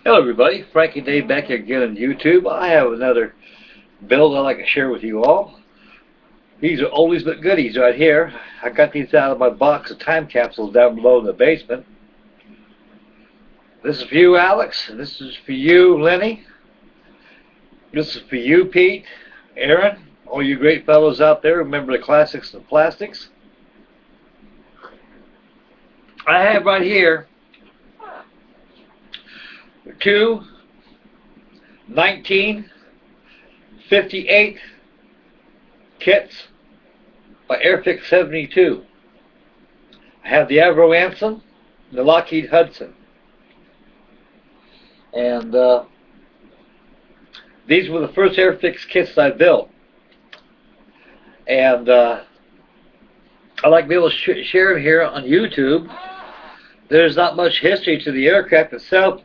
Hello everybody, Frankie Dave back here again on YouTube. I have another build I'd like to share with you all. These are oldies but goodies right here. I got these out of my box of time capsules down below in the basement. This is for you, Alex. This is for you, Lenny. This is for you, Pete, Aaron, all you great fellows out there. Remember the classics and plastics. I have right here two 1958 kits by Airfix 72. I have the Avro Anson and the Lockheed Hudson. And these were the first Airfix kits I built. And I like to be able to share them here on YouTube. There's not much history to the aircraft itself.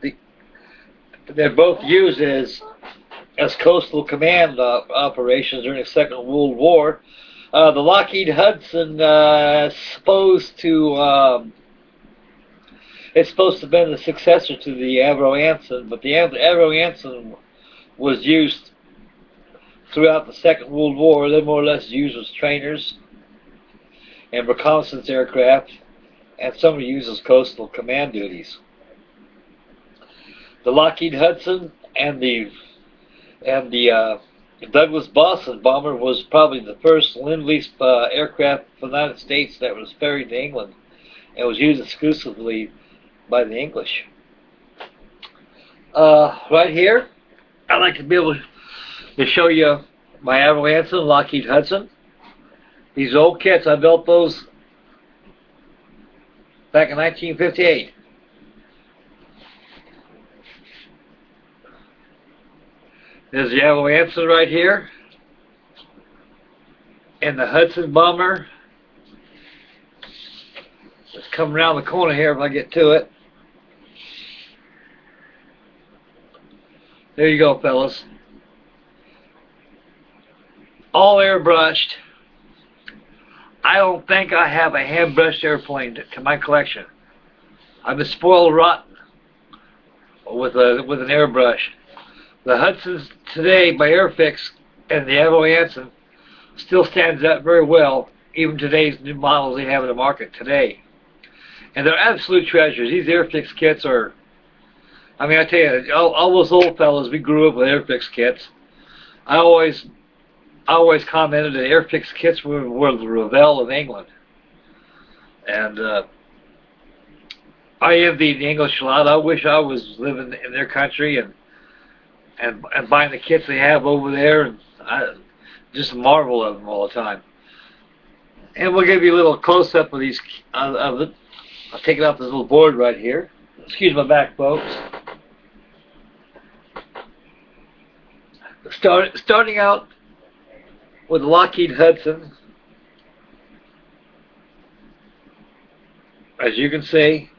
They're both used as coastal command operations during the Second World War. The Lockheed Hudson it's supposed to have been the successor to the Avro Anson, but the Avro Anson was used throughout the Second World War. They're more or less used as trainers and reconnaissance aircraft, and some are used as coastal command duties. The Lockheed Hudson and the Douglas Boston bomber was probably the first Lend-Lease aircraft for the United States that was ferried to England and was used exclusively by the English. Right here, I'd like to be able to show you my Avro Anson Lockheed Hudson. These old kits, I built those back in 1958. There's the Avro Anson right here, and the Hudson bomber. Let's come around the corner here if I get to it. There you go, fellas. All airbrushed. I don't think I have a hand-brushed airplane to my collection. I've been spoiled rotten with an airbrush. The Hudsons today by Airfix and the Avro Anson still stands up very well, even today's new models they have in the market today. And they're absolute treasures. These Airfix kits are, I mean, I tell you, all those old fellas, we grew up with Airfix kits. I always commented that Airfix kits were the Revell of England. And I envy the English a lot. I wish I was living in their country and buying the kits they have over there, and I just marvel of them all the time. And we'll give you a little close-up of these of it. I'll take it off this little board right here. Excuse my back, folks. Starting out with the Lockheed Hudson. As you can see,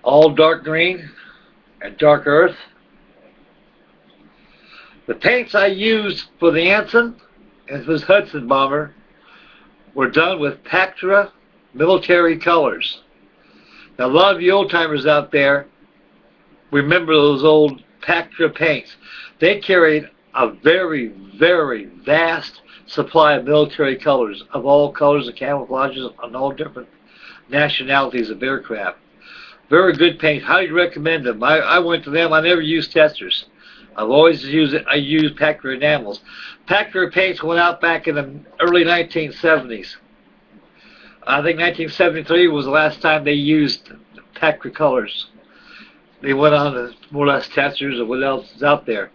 all dark green and dark earth. The paints I used for the Anson and this Hudson bomber were done with Pactra military colors. Now, a lot of you old-timers out there remember those old Pactra paints. They carried a very, very vast supply of military colors, of all colors of camouflages on all different nationalities of aircraft. Very good paint. Highly recommend them. I went to them. I never used testers. I've always used it. I use Pactra enamels. Pactra paints went out back in the early 1970s. I think 1973 was the last time they used Pactra colors. They went on to more or less testers or what else is out there.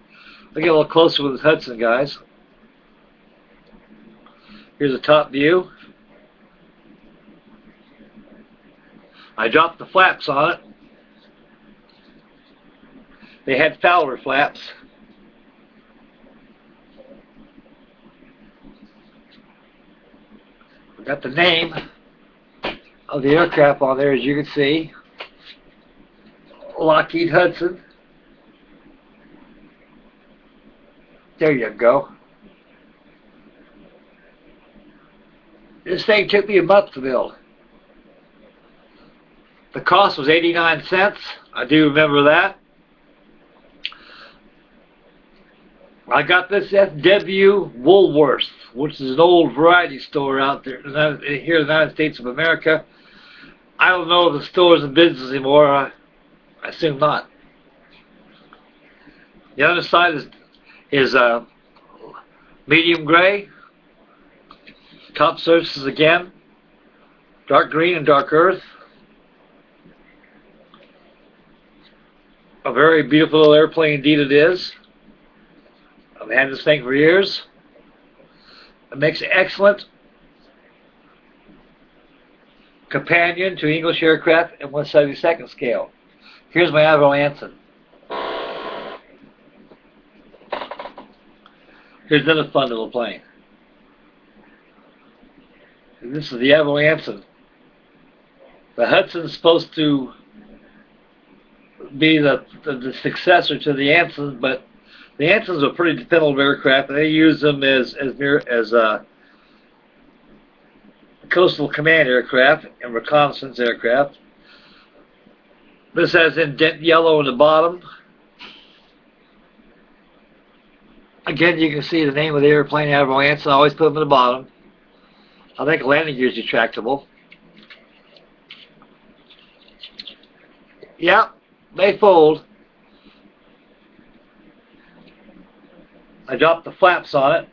I'll get a little closer with the Hudson, guys. Here's a top view. I dropped the flaps on it. They had Fowler flaps. We got the name of the aircraft on there, as you can see. Lockheed Hudson. There you go. This thing took me a month to build. The cost was 89 cents. I do remember that. I got this FW Woolworths, which is an old variety store out there here in the United States of America. I don't know if the store's in business anymore. I assume not. The other side is medium gray. Top surfaces again, dark green and dark earth. A very beautiful little airplane indeed it is. I've had this thing for years. It makes an excellent companion to English aircraft in 1/72nd scale. Here's my Avro Anson. Here's another fun little plane. And this is the Avro Anson. The Hudson's supposed to be the successor to the Ansons, but the Ansons are pretty dependable aircraft, and they use them as coastal command aircraft and reconnaissance aircraft. This has indent yellow in the bottom. Again, you can see the name of the airplane, Avro Anson. I always put them at the bottom. I think landing gear is retractable. Yeah, they fold. I dropped the flaps on it.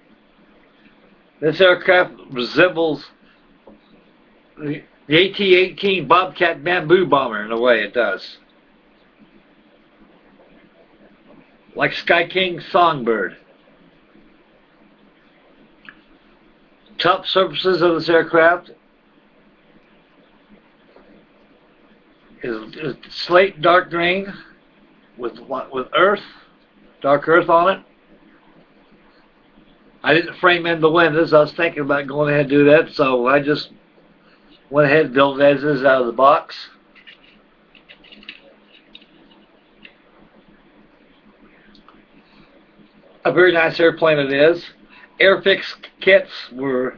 This aircraft resembles the AT-18 Bobcat bamboo bomber in a way it does. Like Sky King's Songbird. Top surfaces of this aircraft is slate dark green with earth, dark earth on it. I didn't frame in the windows. I was thinking about going ahead and do that, so I just went ahead and built it as is out of the box. A very nice airplane it is. Airfix kits were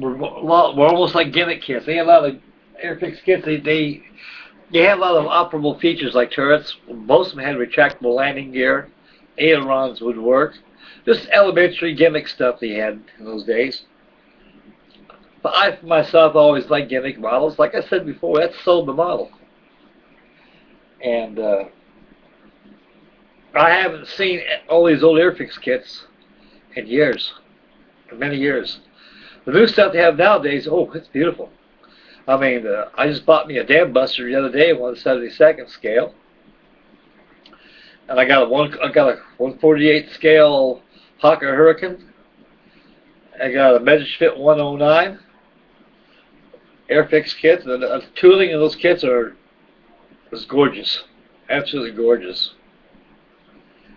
almost like gimmick kits. They had a lot of Airfix kits. They had a lot of operable features like turrets. Most of them had retractable landing gear. Ailerons would work. Just elementary gimmick stuff they had in those days. But I, for myself, always liked gimmick models. Like I said before, that sold the model. And I haven't seen all these old Airfix kits in years, in many years. The new stuff they have nowadays, oh, it's beautiful. I mean, I just bought me a dam buster the other day, 1/72nd scale, and I got a 1/48 scale Hawker Hurricane. I got a Messerschmitt 109 Airfix kit. The tooling in those kits is gorgeous, absolutely gorgeous.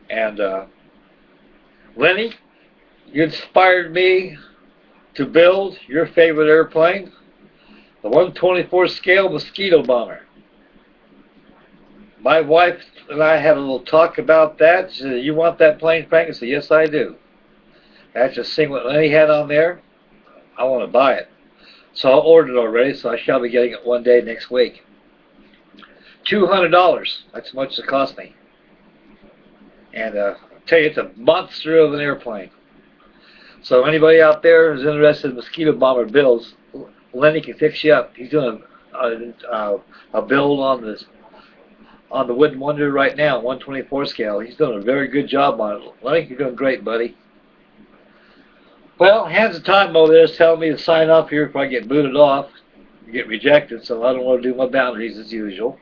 And Lenny, you inspired me to build your favorite airplane, the 1/24 scale Mosquito bomber. My wife and I had a little talk about that. She said, "You want that plane, Frank?" I said, "Yes, I do." After seeing what Lenny had on there, I want to buy it. So I ordered it already, so I shall be getting it one day next week. $200. That's how much it cost me. And I'll tell you, it's a monster of an airplane. So anybody out there who's interested in Mosquito bomber builds, Lenny can fix you up. He's doing a build on the Wooden Wonder right now, 1/24 scale. He's doing a very good job on it. Lenny, you're doing great, buddy. Well, Hands of Time over there is telling me to sign off here if I get booted off, get rejected, so I don't want to do my boundaries as usual.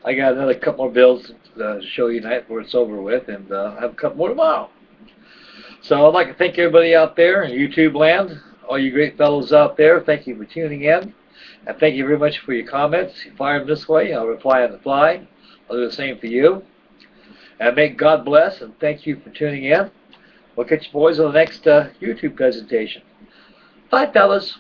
I got another couple more builds to show you tonight before it's over with, and I have a couple more tomorrow. So I'd like to thank everybody out there in YouTube land, all you great fellows out there. Thank you for tuning in, and thank you very much for your comments. You fire them this way, I'll reply on the fly. I'll do the same for you. And may God bless, and thank you for tuning in. We'll catch you boys on the next YouTube presentation. Bye, fellas.